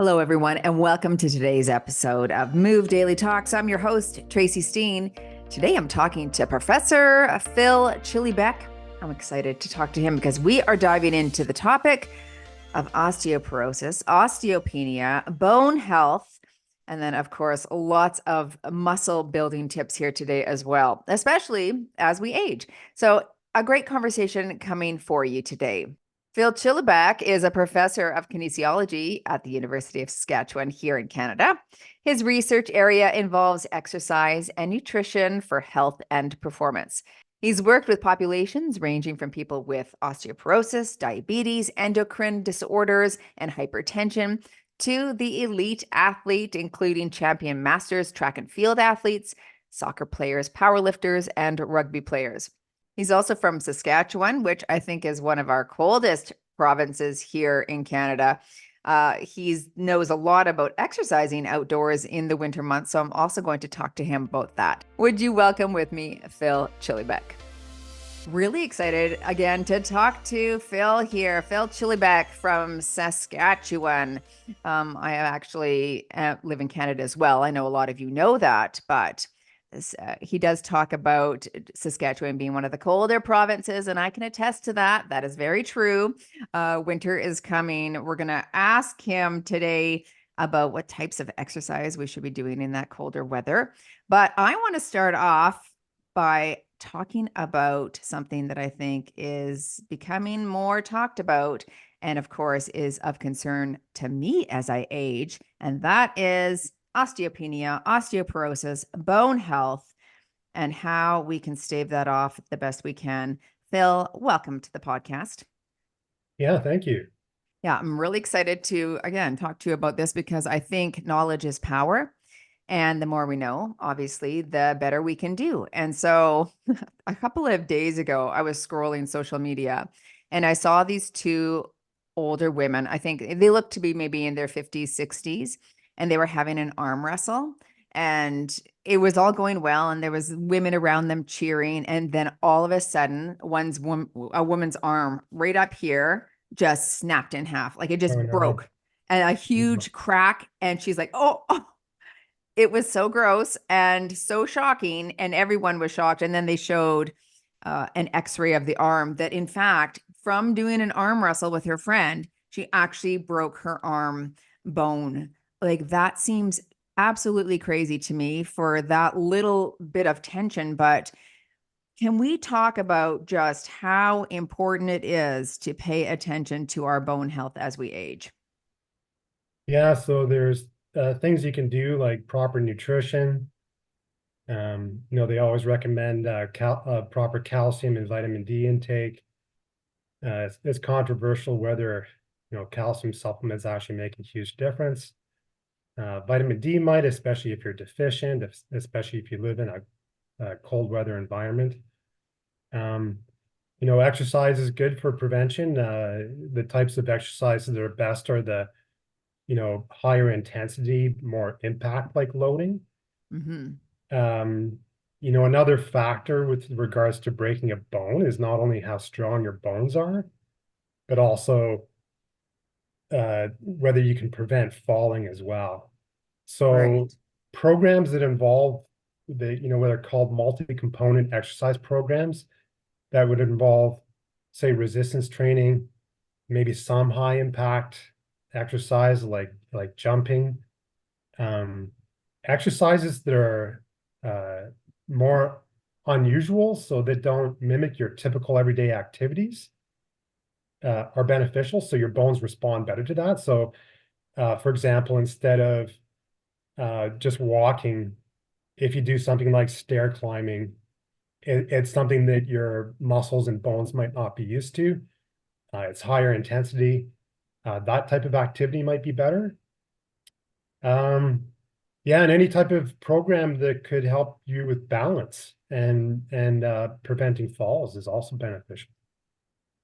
Hello, everyone, and welcome to today's episode of Move Daily Talks. I'm your host, Tracy Steen. Today, I'm talking to Professor Phil Chilibeck. I'm excited to talk to him because we are diving into the topic of osteoporosis, osteopenia, bone health, and then, of course, lots of muscle building tips here today as well, especially as we age. So, a great conversation coming for you today. Phil Chilibeck is a professor of kinesiology at the University of Saskatchewan here in Canada. His research area involves exercise and nutrition for health and performance. He's worked with populations ranging from people with osteoporosis, diabetes, endocrine disorders, and hypertension to the elite athlete, including champion masters, track and field athletes, soccer players, powerlifters, and rugby players. He's also from Saskatchewan, which I think is one of our coldest provinces here in Canada. He knows a lot about exercising outdoors in the winter months, so I'm also going to talk to him about that. Would you welcome with me, Phil Chilibeck? Really excited again to talk to Phil here. Phil Chilibeck from Saskatchewan. I actually live in Canada as well. I know a lot of you know that, but he does talk about Saskatchewan being one of the colder provinces, and I can attest to that. That is very true. Winter is coming. We're going to ask him today about what types of exercise we should be doing in that colder weather. But I want to start off by talking about something that I think is becoming more talked about, and of course is of concern to me as I age, and that is osteopenia, osteoporosis, bone health, and how we can stave that off the best we can. Phil, welcome to the podcast. Yeah, thank you. Yeah, I'm really excited to, again, talk to you about this because I think knowledge is power. And the more we know, obviously, the better we can do. And so a couple of days ago, I was scrolling social media and I saw these two older women. I think they looked to be maybe in their 50s, 60s. And they were having an arm wrestle and it was all going well. And there was women around them cheering. And then all of a sudden, a woman's arm right up here just snapped in half. Like it just Oh, no. broke and a huge crack. And she's like, oh, it was so gross and so shocking. And everyone was shocked. And then they showed an x-ray of the arm that in fact, from doing an arm wrestle with her friend, she actually broke her arm bone. Like that seems absolutely crazy to me for that little bit of tension. But can we talk about just how important it is to pay attention to our bone health as we age? Yeah, so there's things you can do like proper nutrition. They always recommend proper calcium and vitamin D intake. It's controversial whether, calcium supplements actually make a huge difference. Vitamin D might, especially if you're deficient, especially if you live in a cold weather environment. Exercise is good for prevention. The types of exercises that are best are the higher intensity, more impact like loading. Mm-hmm. Another factor with regards to breaking a bone is not only how strong your bones are, but also whether you can prevent falling as well. So Right. programs that involve what are called multi-component exercise programs that would involve, say, resistance training, maybe some high impact exercise like jumping, exercises that are more unusual, so that don't mimic your typical everyday activities, are beneficial. So your bones respond better to that. So, for example, instead of just walking, if you do something like stair climbing, it's something that your muscles and bones might not be used to. It's higher intensity. That type of activity might be better. Yeah, and any type of program that could help you with balance and preventing falls is also beneficial.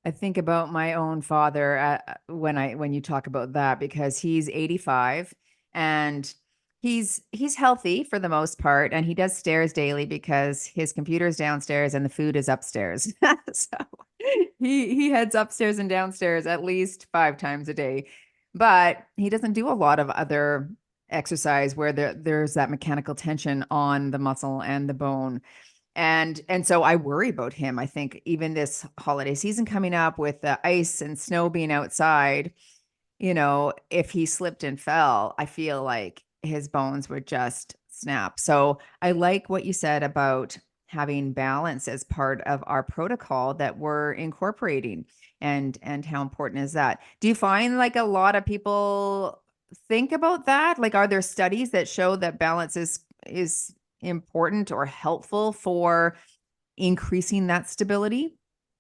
I think about my own father when you talk about that because he's 85 and he's healthy for the most part and he does stairs daily because his computer's downstairs and the food is upstairs. So he heads upstairs and downstairs at least 5 times a day. but he doesn't do a lot of other exercise where there's that mechanical tension on the muscle and the bone. And so I worry about him. I think even this holiday season coming up with the ice and snow being outside, if he slipped and fell, I feel like his bones would just snap. So I like what you said about having balance as part of our protocol that we're incorporating, and how important is that? Do you find like a lot of people think about that? Like, are there studies that show that balance is important or helpful for increasing that stability?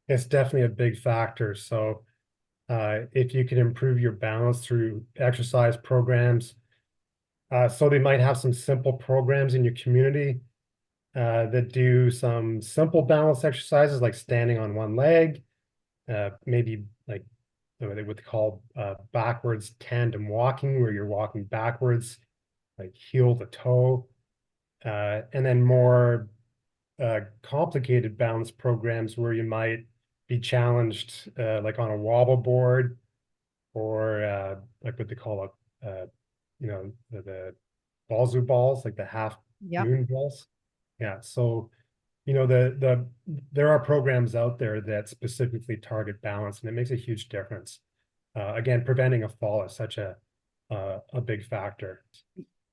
It's definitely a big factor. So if you can improve your balance through exercise programs, so they might have some simple programs in your community that do some simple balance exercises like standing on one leg, maybe like what they would call backwards tandem walking, where you're walking backwards, like heel to toe, and then more complicated balance programs where you might be challenged like on a wobble board, or like what they call the ballsoo balls, like the half Yep. moon balls. Yeah, so there are programs out there that specifically target balance, and it makes a huge difference. Again, preventing a fall is such a big factor.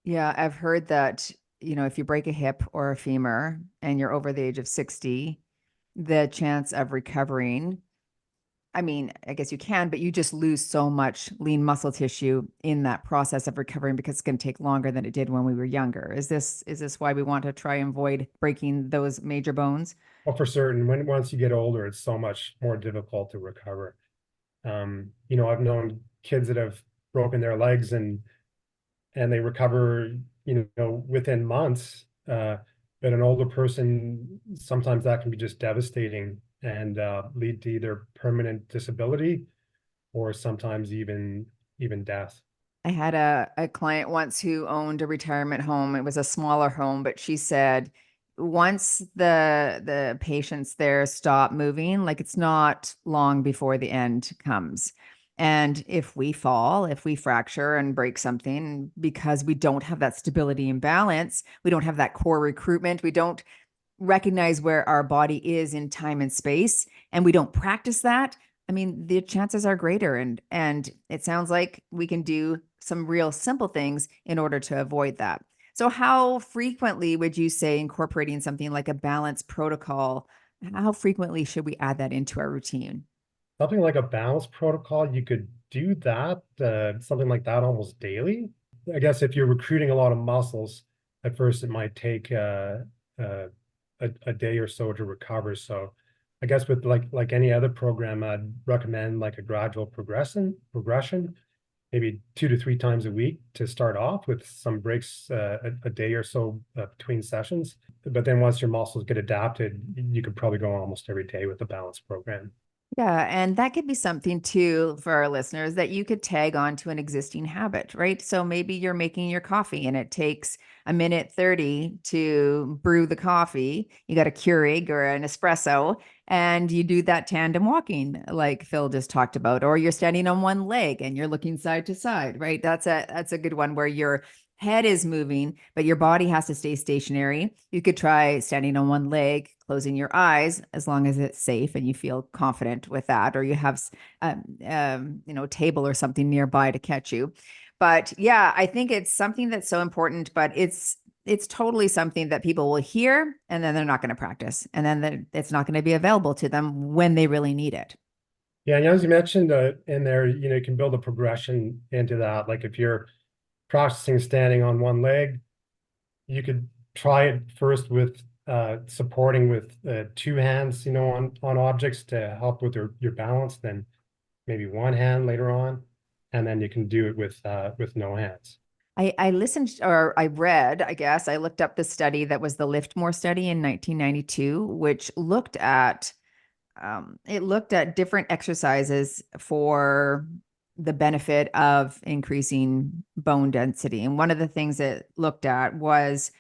Yeah, I've heard that, if you break a hip or a femur and you're over the age of 60, the chance of recovering, I mean, I guess you can, but you just lose so much lean muscle tissue in that process of recovering because it's going to take longer than it did when we were younger. Is this why we want to try and avoid breaking those major bones? Well, for certain, once you get older, it's so much more difficult to recover. I've known kids that have broken their legs and they recover, within months. But an older person, sometimes that can be just devastating and lead to either permanent disability or sometimes even death. I had a client once who owned a retirement home. It was a smaller home, but she said once the patients there stop moving, like it's not long before the end comes. And if we fall, if we fracture and break something because we don't have that stability and balance, we don't have that core recruitment, we don't recognize where our body is in time and space, and we don't practice that, I mean, the chances are greater. And it sounds like we can do some real simple things in order to avoid that. So how frequently would you say incorporating something like a balance protocol, how frequently should we add that into our routine? Something like a balance protocol, you could do that, something like that almost daily. I guess if you're recruiting a lot of muscles, at first it might take a day or so to recover. So I guess with like any other program, I'd recommend like a gradual progression, maybe 2 to 3 times a week to start off with some breaks a day or so between sessions. But then once your muscles get adapted, you could probably go almost every day with a balance program. Yeah, and that could be something too for our listeners that you could tag on to an existing habit, right? So maybe you're making your coffee and it takes a minute 30 to brew the coffee. You got a Keurig or an espresso, and you do that tandem walking like Phil just talked about, or you're standing on one leg and you're looking side to side, right? That's a good one where your head is moving, but your body has to stay stationary. You could try standing on one leg, closing your eyes, as long as it's safe and you feel confident with that, or you have, table or something nearby to catch you. But yeah, I think it's something that's so important, but it's totally something that people will hear and then they're not going to practice, and then it's not going to be available to them when they really need it. Yeah, and as you mentioned in there, you can build a progression into that. Like if you're practicing standing on one leg, you could try it first with supporting with two hands, on objects to help with your balance, then maybe one hand later on, and then you can do it with no hands. I listened, or I read, I guess, I looked up the study that was the Liftmore study in 1992, which looked at different exercises for the benefit of increasing bone density. And one of the things it looked at was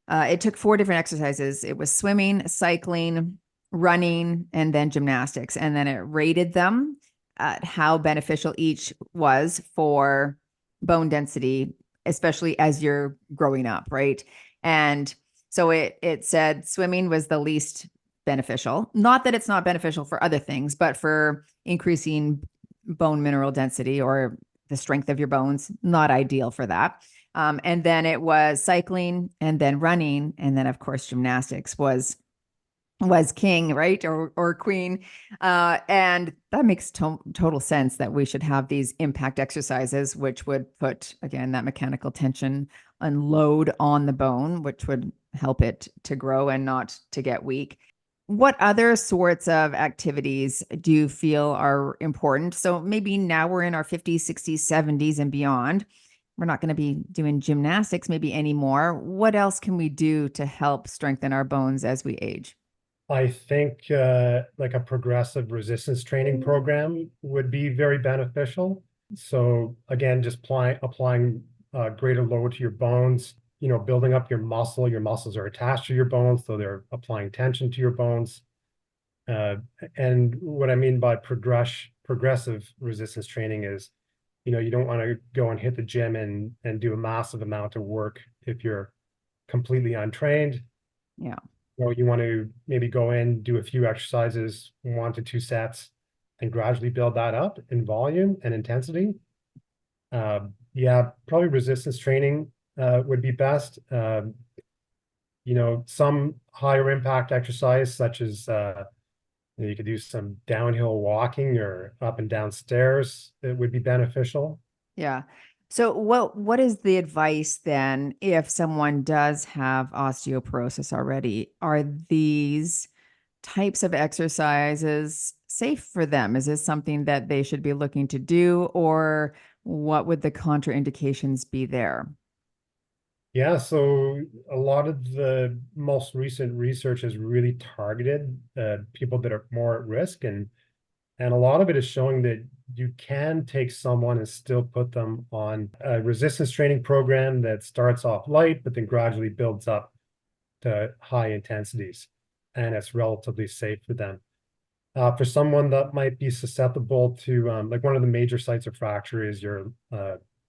it took 4 different exercises. It was swimming, cycling, running, and then gymnastics. And then it rated them at how beneficial each was for bone density, especially as you're growing up, right? And so it said swimming was the least beneficial. Not that it's not beneficial for other things, but for increasing bone mineral density or the strength of your bones, not ideal for that. And then it was cycling, and then running, and then of course gymnastics was king, right? Or queen. And that makes total sense that we should have these impact exercises, which would put, again, that mechanical tension and load on the bone, which would help it to grow and not to get weak. What other sorts of activities do you feel are important? So maybe now we're in our 50s, 60s, 70s, and beyond. We're not going to be doing gymnastics maybe anymore. What else can we do to help strengthen our bones as we age? I think like a progressive resistance training program would be very beneficial. So again, just applying greater load to your bones, building up your muscle. Your muscles are attached to your bones, so they're applying tension to your bones. And what I mean by progressive resistance training is, you don't want to go and hit the gym and do a massive amount of work if you're completely untrained. Yeah. You want to maybe go in, do a few exercises, 1 to 2 sets, and gradually build that up in volume and intensity. Yeah, probably resistance training would be best. Some higher impact exercise, such as you could do some downhill walking or up and down stairs. It would be beneficial. Yeah. So what is the advice then if someone does have osteoporosis already? Are these types of exercises safe for them? Is this something that they should be looking to do, or what would the contraindications be there? Yeah, so a lot of the most recent research has really targeted people that are more at risk, and a lot of it is showing that you can take someone and still put them on a resistance training program that starts off light, but then gradually builds up to high intensities, and it's relatively safe for them. For someone that might be susceptible to, like one of the major sites of fracture is your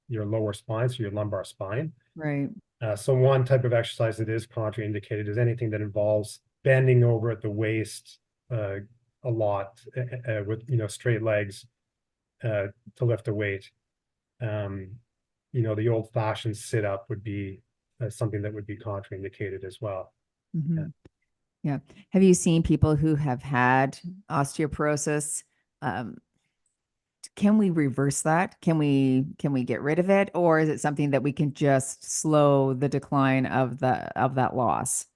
lower spine, so your lumbar spine. Right. So one type of exercise that is contraindicated is anything that involves bending over at the waist a lot with straight legs to lift a weight. The old-fashioned sit-up would be something that would be contraindicated as well. Mm-hmm. Yeah. Yeah. Have you seen people who have had osteoporosis? Um, can we reverse that? Can we get rid of it, or is it something that we can just slow the decline of that loss?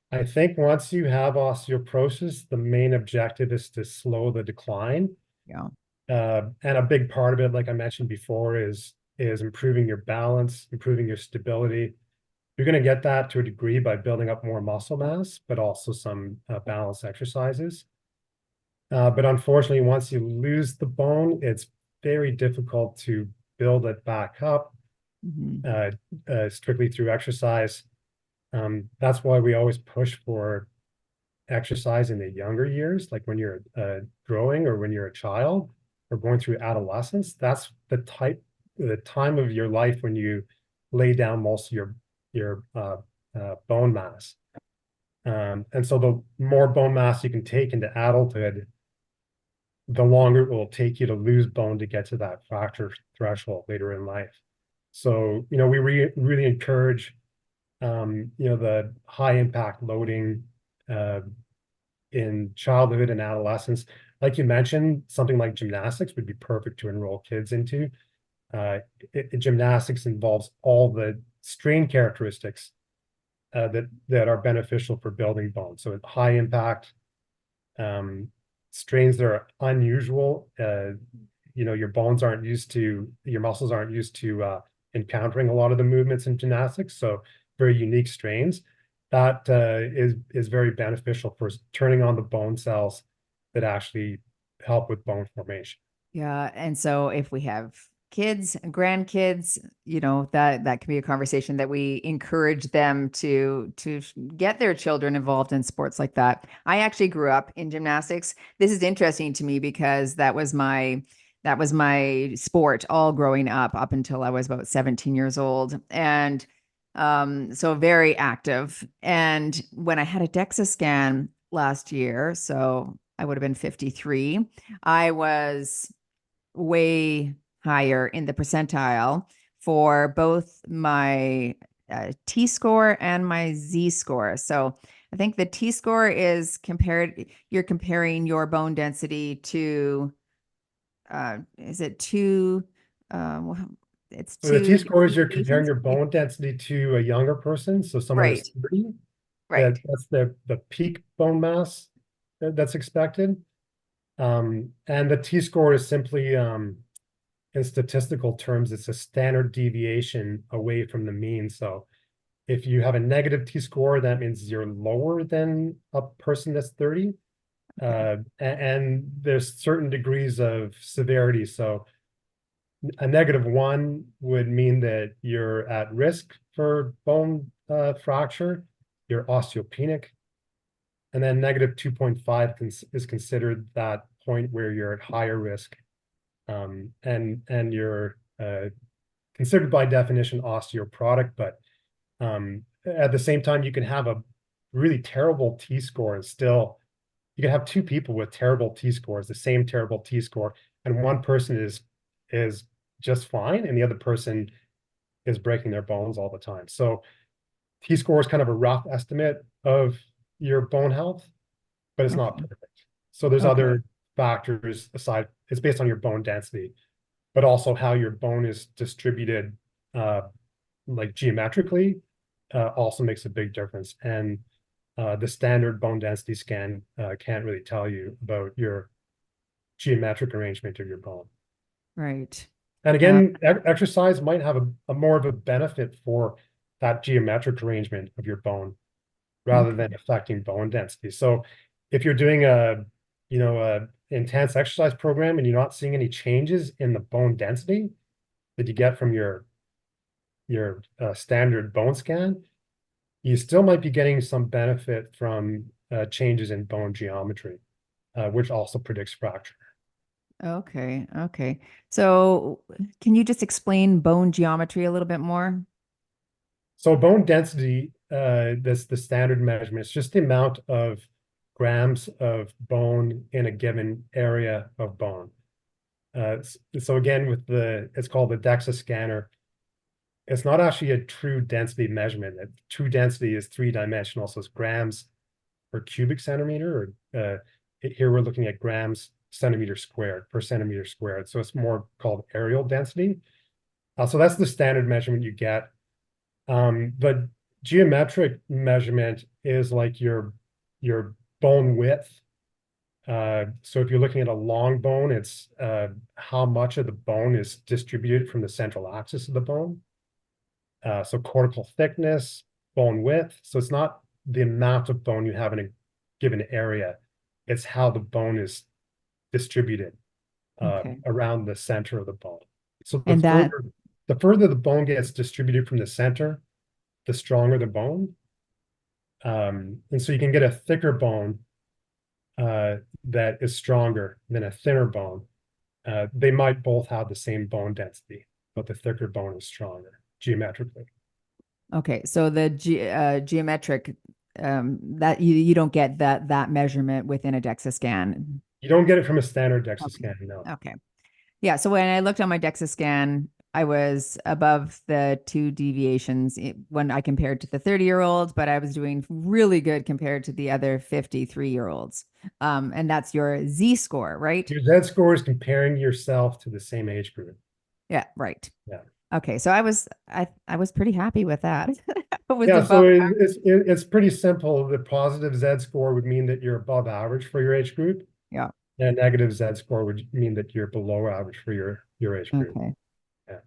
I think once you have osteoporosis, the main objective is to slow the decline. Yeah. And a big part of it, like I mentioned before, is improving your balance, improving your stability. You're going to get that to a degree by building up more muscle mass, but also some balance exercises. But unfortunately, once you lose the bone, it's very difficult to build it back up Mm-hmm. strictly through exercise. That's why we always push for exercise in the younger years, like when you're growing or when you're a child or going through adolescence. That's the time of your life when you lay down most of your bone mass. And so the more bone mass you can take into adulthood, the longer it will take you to lose bone to get to that fracture threshold later in life. So, we really encourage, the high impact loading in childhood and adolescence. Like you mentioned, something like gymnastics would be perfect to enroll kids into. Gymnastics involves all the strain characteristics that are beneficial for building bone. So high impact strains that are unusual. Your muscles aren't used to encountering a lot of the movements in gymnastics. So very unique strains that is very beneficial for turning on the bone cells that actually help with bone formation. Yeah. And so if we have kids and grandkids, that can be a conversation that we encourage them to get their children involved in sports like that. I actually grew up in gymnastics. This is interesting to me because that was my that was my sport all growing up until I was about 17 years old. And so very active. And when I had a DEXA scan last year, so I would have been 53, I was way higher in the percentile for both my T score and my Z score. So I think the T score is you're comparing your bone density to, is it two, it's So the two T-score is you're comparing deviations? your bone density to a younger person, so someone Right, that's 30, right. that's the peak bone mass that's expected. And the T-score is simply in statistical terms, it's a standard deviation away from the mean. So if you have a negative T-score, that means you're lower than a person that's 30. Okay. And there's certain degrees of severity. So a -1 would mean that you're at risk for bone fracture, you're osteopenic. And then -2.5 is considered that point where you're at higher risk. And you're considered by definition osteoporotic, but at the same time, you can have a really terrible T-score and still, you can have two people with terrible T-scores, the same terrible T-score, and one person is just fine, and the other person is breaking their bones all the time. So T-score is kind of a rough estimate of your bone health, but it's not Okay. perfect. So there's Okay. other factors aside. It's based on your bone density, but also how your bone is distributed, like geometrically, also makes a big difference. And the standard bone density scan can't really tell you about your geometric arrangement of your bone. Right. And Uh, again, exercise might have a more of a benefit for that geometric arrangement of your bone rather okay. than affecting bone density. So if you're doing a intense exercise program and you're not seeing any changes in the bone density that you get from your standard bone scan, you still might be getting some benefit from changes in bone geometry, which also predicts fracture. Okay. Okay. So can you just explain bone geometry a little bit more? So bone density, that's the standard measurement. It's just the amount of grams of bone in a given area of bone. So again, it's called the DEXA scanner. It's not actually a true density measurement. True density is three-dimensional, so it's grams per cubic centimeter, or here we're looking at grams centimeter squared per centimeter squared. So it's more called areal density. So that's the standard measurement you get. But geometric measurement is like your bone width. So if you're looking at a long bone, it's how much of the bone is distributed from the central axis of the bone. So cortical thickness, bone width. So it's not the amount of bone you have in a given area, it's how the bone is distributed Okay. around the center of the bone. So And that, the further the bone gets distributed from the center, the stronger the bone. And so you can get a thicker bone that is stronger than a thinner bone. They might both have the same bone density, but the thicker bone is stronger geometrically. okay. So the geometric, that you don't get that measurement within a DEXA scan. You don't get it from a standard DEXA Okay. scan, no. Okay. Yeah. So when I looked on my DEXA scan, I was above the two deviations when I compared to the 30-year-olds, but I was doing really good compared to the other 53-year-olds. And that's your Z score, right? Your Z score is comparing yourself to the same age group. Yeah, right. Yeah. Okay. So I was pretty happy with that. It was Yeah, so above. it's pretty simple. The positive Z score would mean that you're above average for your age group, Yeah. and a negative Z score would mean that you're below average for your age group. Okay. Yeah.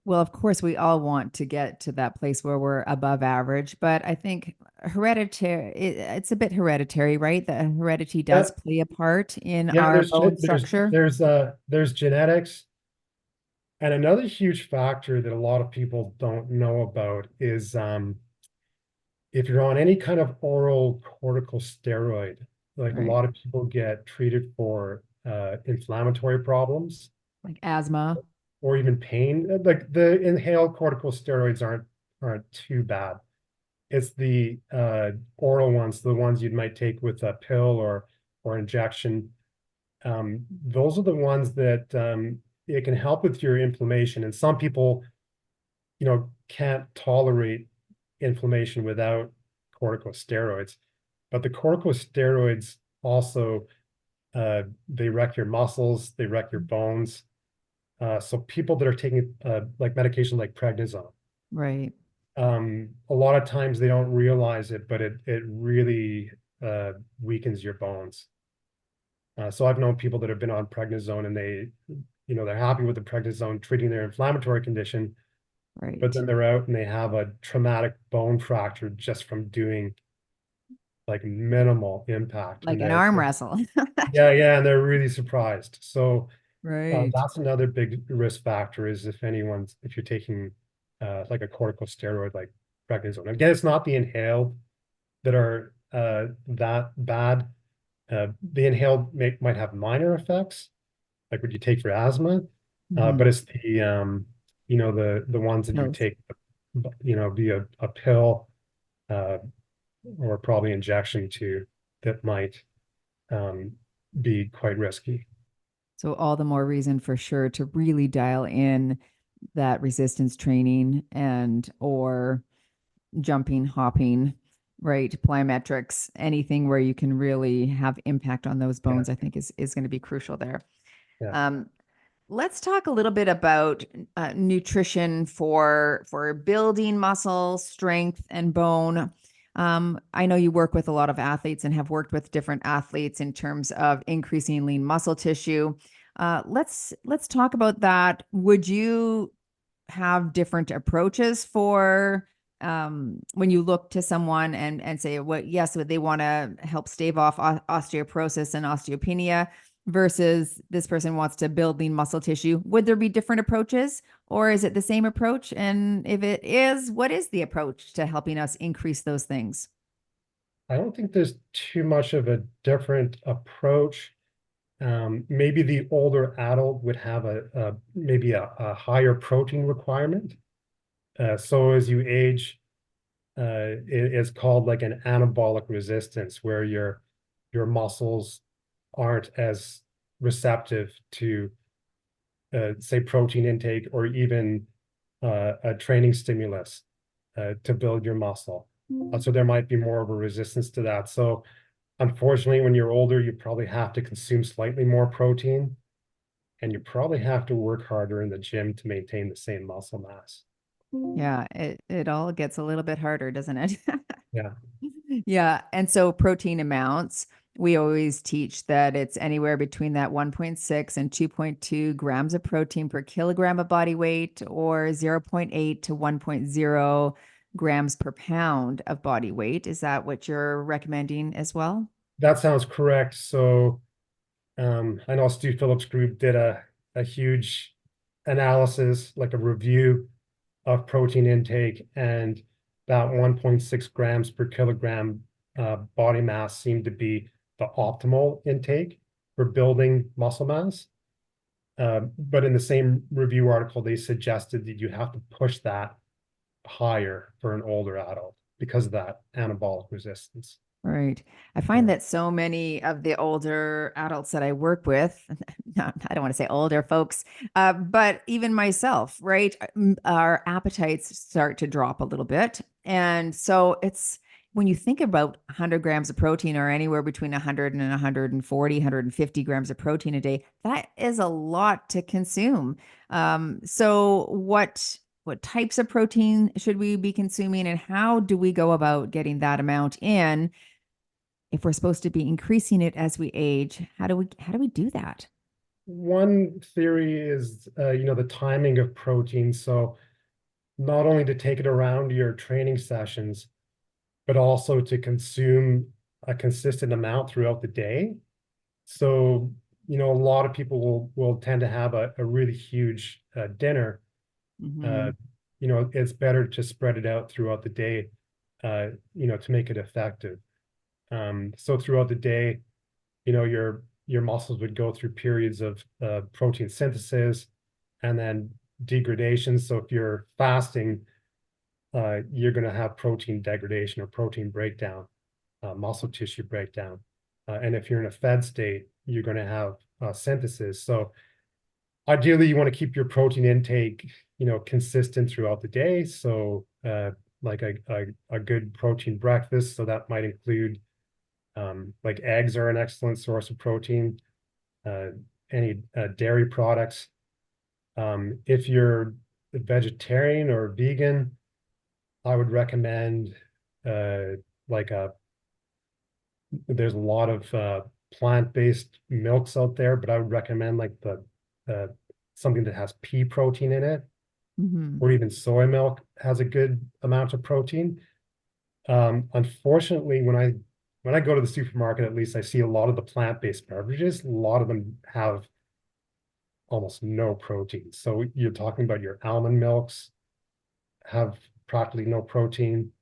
Well, of course, we all want to get to that place where we're above average, but I think it's a bit hereditary, right? The heredity Yeah, does play a part in yeah, our bone structure. there's genetics. And another huge factor that a lot of people don't know about is if you're on any kind of oral corticosteroid, like a Right. lot of people get treated for inflammatory problems. Like asthma. or even pain. Like the inhaled corticosteroids aren't too bad. It's the oral ones, the ones you might take with a pill or injection. Those are the ones that it can help with your inflammation. And some people, can't tolerate inflammation without corticosteroids. But the corticosteroids also they wreck your muscles, they wreck your bones. So people that are taking like medication like prednisone, Right. a lot of times they don't realize it, but it really weakens your bones. So I've known people that have been on prednisone and they're happy with the prednisone treating their inflammatory condition, but Right. then they're out and they have a traumatic bone fracture just from doing like minimal impact. Like And an they're, arm wrestle. yeah, and they're really surprised. So Right. that's another big risk factor is if you're taking like a corticosteroid like prednisone. Again, it's not the inhaled that are that bad. The inhaled might have minor effects, like what you take for asthma, but Mhm. it's the ones that you Pills. take, via a pill uh, or probably injection too, that might um, be quite risky. So all the more reason for sure to really dial in that resistance training and or jumping, hopping, right? Plyometrics, anything where you can really have impact on those Yeah, bones, I think is going to be crucial there. yeah. Um, let's talk a little bit about nutrition for building muscle strength and bone. I know you work with a lot of athletes and have worked with different athletes in terms of increasing lean muscle tissue. Let's talk about that. Would you have different approaches for when you look to someone and say what yes they want to help stave off osteoporosis and osteopenia versus this person wants to build lean muscle tissue? Would there be different approaches or is it the same approach? And if it is, what is the approach to helping us increase those things? I don't think there's too much of a different approach. Maybe the older adult would have maybe a higher protein requirement. So as you age, it's called like an anabolic resistance, where your muscles aren't as receptive to say protein intake or even a training stimulus to build your muscle. So there might be more of a resistance to that. So unfortunately, when you're older, you probably have to consume slightly more protein, and you probably have to work harder in the gym to maintain the same muscle mass. Yeah, it all gets a little bit harder, doesn't it? Yeah, Yeah. And so protein amounts, we always teach that it's anywhere between that 1.6 and 2.2 grams of protein per kilogram of body weight, or zero point 0.8 to 1.0 grams per pound of body weight. Is that what you're recommending as well? that sounds correct. So I know Stu Phillips' group did a huge analysis, like a review of protein intake, and that 1.6 grams per kilogram body mass seemed to be the optimal intake for building muscle mass. But in the same review article, they suggested that you have to push that higher for an older adult because of that anabolic resistance. Right. I find Yeah. that so many of the older adults that I work with, no, I don't want to say older folks, but even myself, right? Our appetites start to drop a little bit. And so it's when you think about 100 grams of protein or anywhere between 100 and 140, 150 grams of protein a day, that is a lot to consume. So what types of protein should we be consuming and how do we go about getting that amount in? If we're supposed to be increasing it as we age, how do we do that? One theory is, the timing of protein. So not only to take it around your training sessions, but also to consume a consistent amount throughout the day. So, a lot of people will tend to have a really huge dinner. Hmm. Uh, it's better to spread it out throughout the day, to make it effective. So throughout the day, your your muscles would go through periods of protein synthesis and then degradation. So if you're fasting, you're going to have protein degradation or protein breakdown, muscle tissue breakdown. And if you're in a fed state, you're going to have synthesis. So ideally, you want to keep your protein intake, consistent throughout the day. So like a good protein breakfast. So that might include like eggs are an excellent source of protein, any dairy products. If you're a vegetarian or vegan, I would recommend like there's a lot of plant-based milks out there, but I would recommend like the something that has pea protein in it, or even soy milk has a good amount of protein. Unfortunately, when I go to the supermarket, at least I see a lot of the plant-based beverages, a lot of them have almost no protein. So you're talking about your almond milks have practically no protein.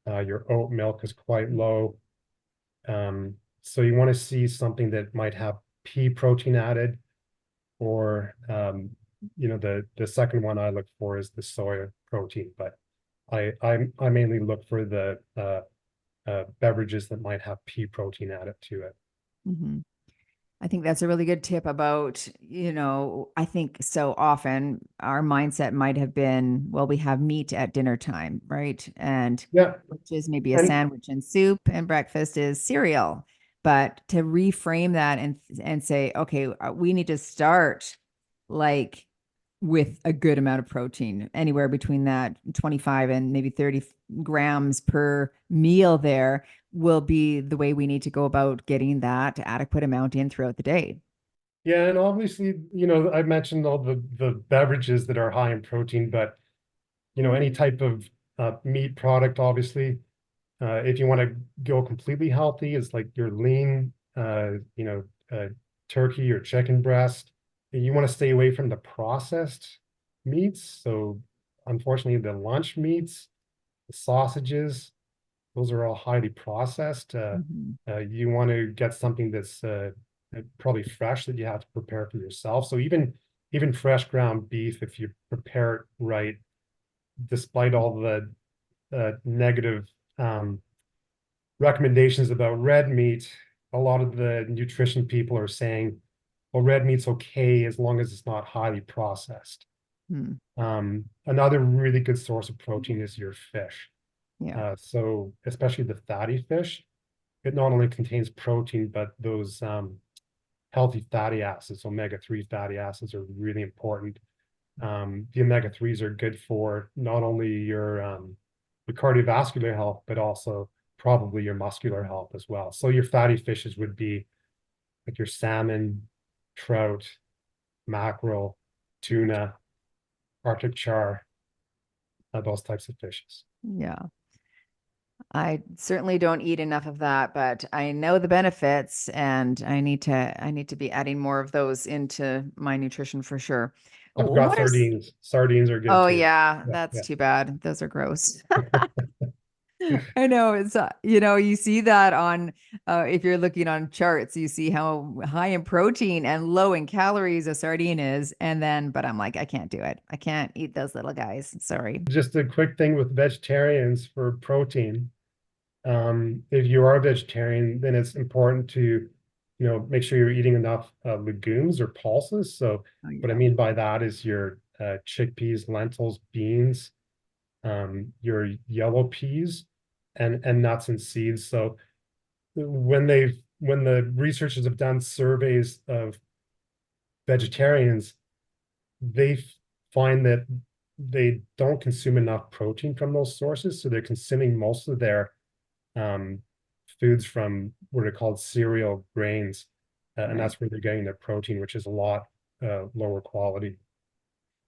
Your oat milk is quite low. So you want to see something that might have pea protein added, or the second one I look for is the soy protein. But I mainly look for the beverages that might have pea protein added to it. I think that's a really good tip about, I think so often our mindset might have been, well, we have meat at dinner time, right? And Yeah. which is maybe a sandwich and soup, and breakfast is cereal. But to reframe that and say, okay, we need to start like with a good amount of protein, anywhere between that 25 and maybe 30 grams per meal there will be the way we need to go about getting that adequate amount in throughout the day. Yeah, and obviously, I mentioned all the beverages that are high in protein, but any type of meat product, obviously, if you want to go completely healthy, is like your lean, turkey or chicken breast. You want to stay away from the processed meats. So unfortunately, the lunch meats, the sausages, those are all highly processed. You want to get something that's probably fresh that you have to prepare for yourself. So even fresh ground beef, if you prepare it right, despite all the negative recommendations about red meat, a lot of the nutrition people are saying, well, red meat's okay as long as it's not highly processed. Another really good source of protein is your fish. So especially the fatty fish, it not only contains protein, but those healthy fatty acids, omega-3 fatty acids, are really important. The omega-3s are good for not only your cardiovascular health, but also probably your muscular health as well. So your fatty fishes would be like your salmon, trout, mackerel, tuna, Arctic char, those types of fishes. Yeah. I certainly don't eat enough of that, but I know the benefits, and I need to be adding more of those into my nutrition for sure. I forgot What are sardines. Sardines are good Oh too. yeah, Yeah, that's yeah. too bad. Those are gross. I know it's you see that on if you're looking on charts, you see how high in protein and low in calories a sardine is, and then but I'm like, I can't do it. I can't eat those little guys. Sorry. Just a quick thing with vegetarians for protein. If you are a vegetarian, then it's important to, make sure you're eating enough legumes or pulses. So Oh what I yeah. mean by that is your chickpeas, lentils, beans, your yellow peas, and nuts and seeds. So when the researchers have done surveys of vegetarians, they find that they don't consume enough protein from those sources. So they're consuming most of their foods from what are called cereal grains. And Right. that's where they're getting their protein, which is a lot lower quality.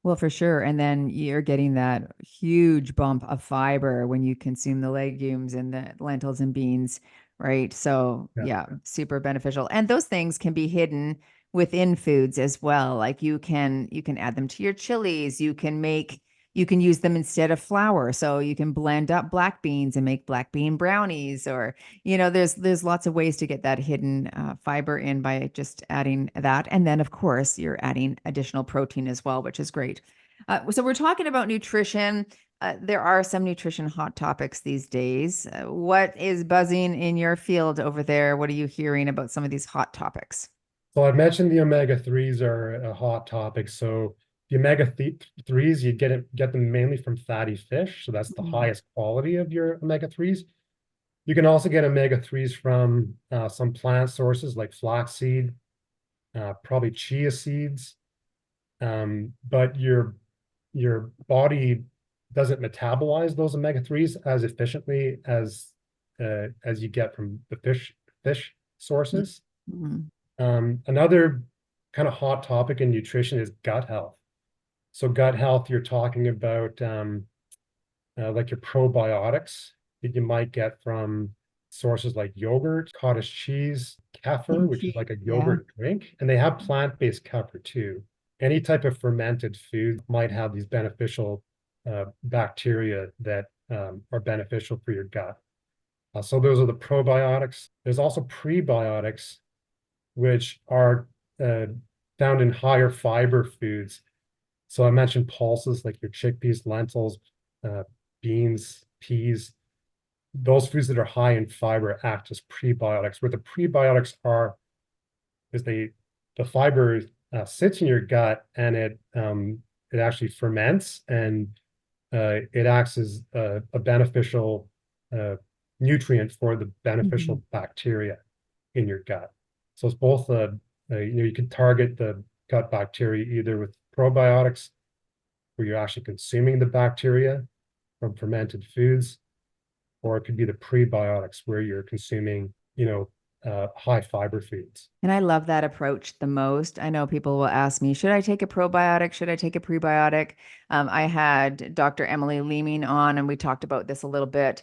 Well, for sure. And then you're getting that huge bump of fiber when you consume the legumes and the lentils and beans, right? So, Yeah. yeah, super beneficial. And those things can be hidden within foods as well. Like you can add them to your chilies. You can make You can use them instead of flour. So you can blend up black beans and make black bean brownies, or, there's lots of ways to get that hidden fiber in by just adding that. And then, of course, you're adding additional protein as well, which is great. So we're talking about nutrition. There are some nutrition hot topics these days. What is buzzing in your field over there? What are you hearing about some of these hot topics? So I mentioned the omega-3s are a hot topic. So the omega-3s, you get them mainly from fatty fish. So that's the Mm. highest quality of your omega-3s. You can also get omega-3s from some plant sources like flaxseed, probably chia seeds. But your body doesn't metabolize those omega-3s as efficiently as you get from the fish sources. Mm. Another kind of hot topic in nutrition is gut health. So gut health, you're talking about like your probiotics that you might get from sources like yogurt, cottage cheese, kefir, which is Kimchi. like a Yeah. yogurt drink, and they have plant-based kefir too. Any type of fermented food might have these beneficial bacteria that are beneficial for your gut. So those are the probiotics. There's also prebiotics, which are uh, found in higher fiber foods. So I mentioned pulses like your chickpeas, lentils, uh, beans, peas. Those foods that are high in fiber act as prebiotics. Where the prebiotics are, is the fiber sits in your gut and it actually ferments and it acts as a beneficial nutrient for the Mhm. beneficial bacteria in your gut. So it's both you can target the gut bacteria either with probiotics, where you're actually consuming the bacteria from fermented foods, or it could be the prebiotics where you're consuming, high fiber foods. And I love that approach the most. I know people will ask me, should I take a probiotic? Should I take a prebiotic? I had Dr. Emily Leeming on, and we talked about this a little bit.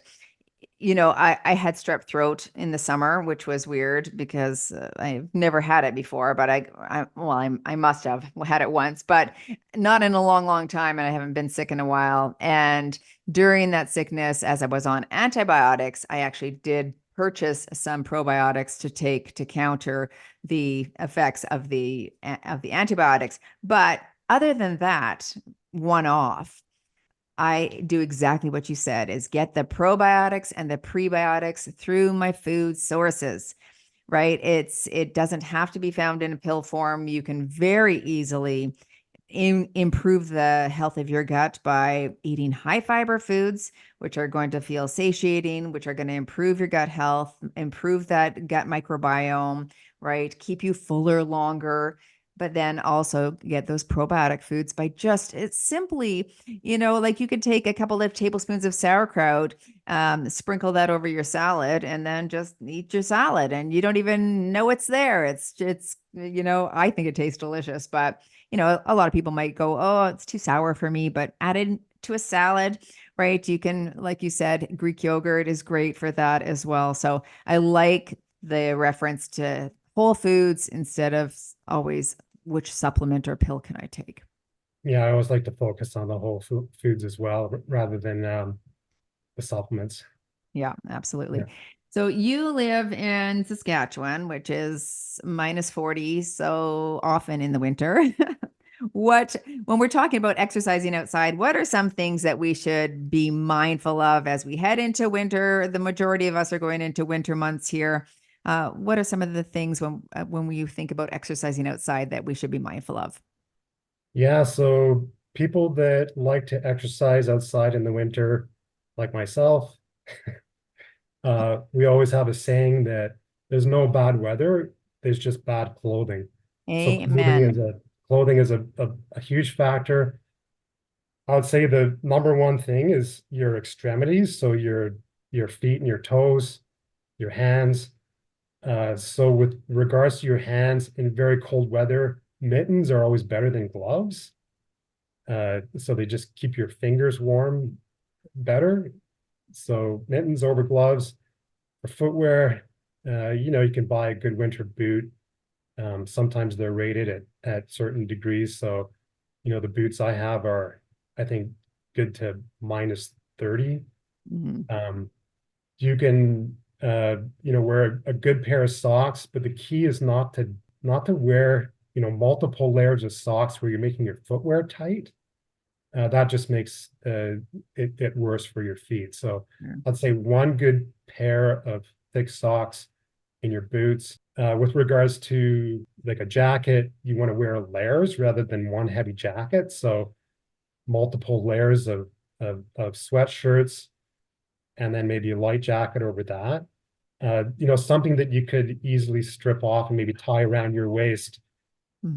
I had strep throat in the summer, which was weird because I've never had it before, but I must have had it once, but not in a long, long time. And I haven't been sick in a while. And during that sickness, as I was on antibiotics, I actually did purchase some probiotics to take to counter the effects of the antibiotics. But other than that, one off, I do exactly what you said, is get the probiotics and the prebiotics through my food sources, right? It doesn't have to be found in a pill form. You can very easily improve the health of your gut by eating high fiber foods, which are going to feel satiating, which are going to improve your gut health, improve that gut microbiome, right? Keep you fuller longer. But then also get those probiotic foods by it's simply, like you could take a couple of tablespoons of sauerkraut, sprinkle that over your salad, and then just eat your salad, and you don't even know it's there. I think it tastes delicious, but a lot of people might go, oh, it's too sour for me, but added to a salad, right? You can, like you said, Greek yogurt is great for that as well. So I like the reference to whole foods instead of always which supplement or pill can I take. Yeah, I always like to focus on the whole foods as well, rather than the supplements. Yeah, absolutely. Yeah. So you live in Saskatchewan, which is minus 40 so often in the winter. What, when we're talking about exercising outside, what are some things that we should be mindful of as we head into winter? The majority of us are going into winter months here. What are some of the things when we think about exercising outside that we should be mindful of? Yeah, so people that like to exercise outside in the winter, like myself, we always have a saying that there's no bad weather, there's just bad clothing. So Amen. clothing is a huge factor. I would say the number one thing is your extremities, so your feet and your toes, your hands. So with regards to your hands in very cold weather, mittens are always better than gloves. So they just keep your fingers warm better. So mittens over gloves. For footwear, you can buy a good winter boot. Sometimes they're rated at certain degrees. So, the boots I have are, I think, good to -30. Mhm. Um, you can wear a good pair of socks, but the key is not to wear multiple layers of socks where you're making your footwear tight. That just makes it worse for your feet. So Yeah. I'd say one good pair of thick socks in your boots. With regards to like a jacket, you want to wear layers rather than one heavy jacket. So multiple layers of sweatshirts, and then maybe a light jacket over that. Something that you could easily strip off and maybe tie around your waist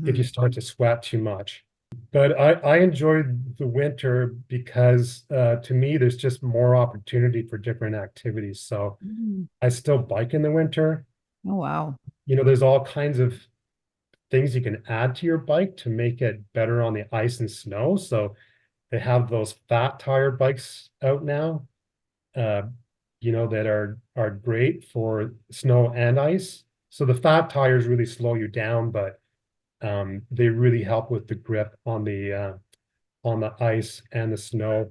if you Mhm. start to sweat too much. But I enjoy the winter because to me, there's just more opportunity for different activities. So Mhm. I still bike in the winter. Oh, wow. There's all kinds of things you can add to your bike to make it better on the ice and snow. So they have those fat tire bikes out now, uh, that are great for snow and ice. So the fat tires really slow you down, but they really help with the grip on the ice and the snow.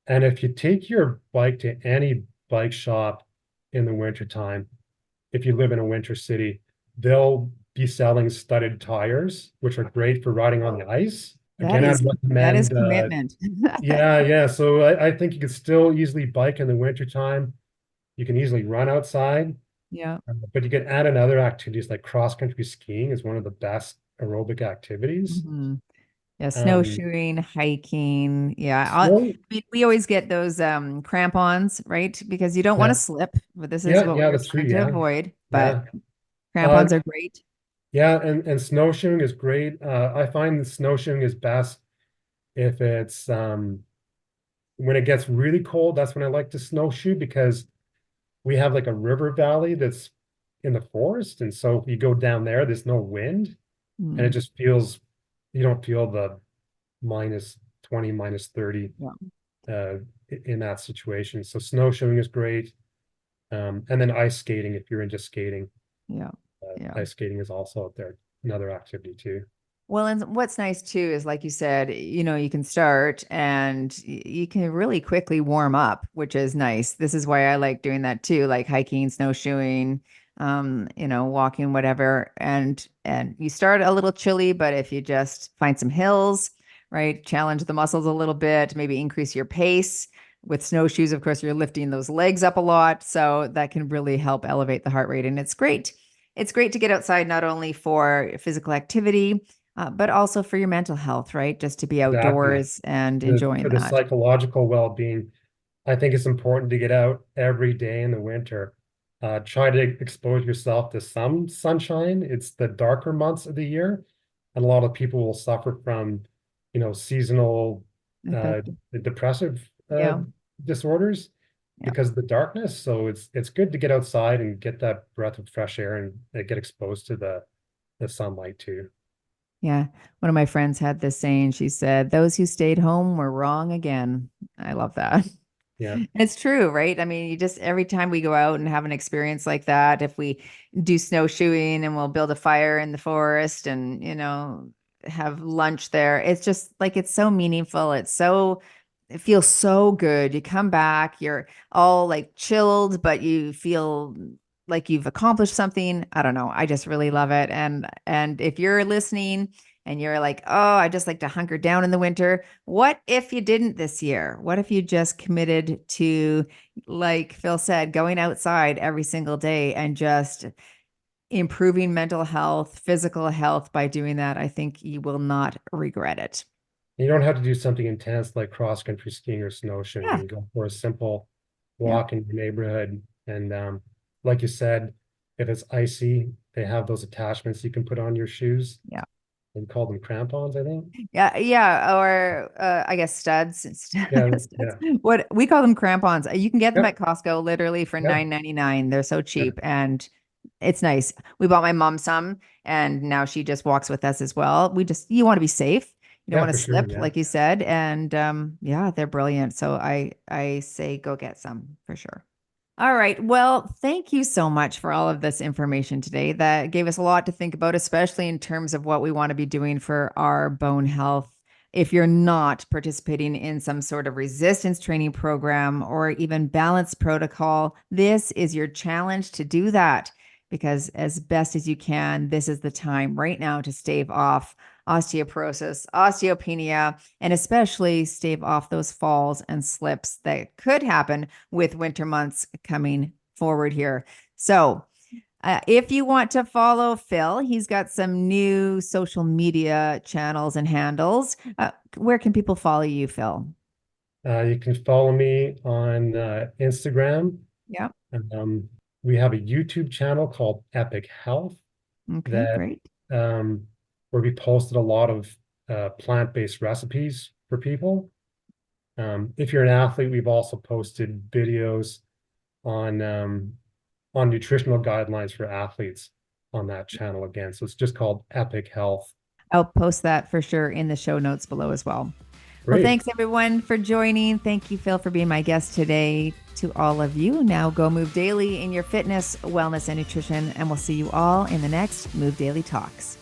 And if you take your bike to any bike shop in the wintertime, if you live in a winter city, they'll be selling studded tires, which are great for riding on the ice. That Again, is I'd that is recommend, commitment. yeah. So I think you could still easily bike in the wintertime. You can easily run outside, Yeah. but you can add in other activities like cross-country skiing is one of the best aerobic activities. Mhm. Yeah, Um, snowshoeing, hiking. Yeah. snow, We always get those crampons, right? Because you don't want to yeah, slip, but this is what yeah, we're that's true. trying to Yeah, avoid. But yeah. Uh, crampons are great. yeah, and snowshoeing is great. I find snowshoeing is best if it's when it gets really cold. That's when I like to snowshoe because we have like a river valley that's in the forest, and so if you go down there, there's no wind, and it Mm, just feels you don't feel the -20, -30 yeah. uh, in that situation. So snowshoeing is great, and then ice skating if you're into skating. Yeah. Yeah. Ice skating is also out there, another activity too. Well, and what's nice too is, like you said, you can start and you can really quickly warm up, which is nice. This is why I like doing that too, like hiking, snowshoeing, walking, whatever. And you start a little chilly, but if you just find some hills, right, challenge the muscles a little bit, maybe increase your pace. With snowshoes, of course, you're lifting those legs up a lot, so that can really help elevate the heart rate. And it's great. It's great to get outside not only for physical activity but also for your mental health, right? Just to be Exactly. outdoors and For enjoying the that. psychological well-being, I think it's important to get out every day in the winter. Try to expose yourself to some sunshine. It's the darker months of the year, and a lot of people will suffer from, seasonal uh, Effective. depressive Yeah. disorders Yeah. because of the darkness. So it's good to get outside and get that breath of fresh air and get exposed to the sunlight too. Yeah. One of my friends had this saying. She said, "Those who stayed home were wrong again." I love that. Yeah. It's true, right? I mean, you just every time we go out and have an experience like that, if we do snowshoeing and we'll build a fire in the forest and, have lunch there, it's just like it's so meaningful. It feels so good. You come back, you're all like chilled, but you feel like you've accomplished something. I don't know. I just really love it. And if you're listening and you're like, "Oh, I just like to hunker down in the winter." What if you didn't this year? What if you just committed to, like Phil said, going outside every single day and just improving mental health, physical health by doing that? I think you will not regret it. You don't have to do something intense like cross-country skiing or snowshoeing. You Yeah. can go for a simple Yeah. walk in your neighborhood. And like you said, if it's icy, they have those attachments you can put on your shoes. Yeah. They call them crampons, I think. Yeah, yeah, or I guess studs. Yeah, Studs. yeah, What we call them crampons. You can get them yep, at Costco literally for yep, 9.99. They're so yep. cheap and it's nice. We bought my mom some and now she just walks with us as well. You want to be safe. You don't Yeah, want to for sure. slip, Yeah. like you said. And yeah, they're brilliant. So I say go get some for sure. All right. Well, thank you so much for all of this information today. That gave us a lot to think about, especially in terms of what we want to be doing for our bone health. If you're not participating in some sort of resistance training program or even balance protocol, this is your challenge to do that, because as best as you can, this is the time right now to stave off osteoporosis, osteopenia, and especially stave off those falls and slips that could happen with winter months coming forward here. So if you want to follow Phil, he's got some new social media channels and handles. Where can people follow you, Phil? You can follow me on Instagram. Yeah. We have a YouTube channel called Epic Health Okay, that great. where we posted a lot of plant-based recipes for people. If you're an athlete, we've also posted videos on nutritional guidelines for athletes on that channel again. So it's just called Epic Health. I'll post that for sure in the show notes below as well. Well, Great. thanks everyone for joining. Thank you, Phil, for being my guest today. To all of you, now go move daily in your fitness, wellness, and nutrition. And we'll see you all in the next Move Daily Talks.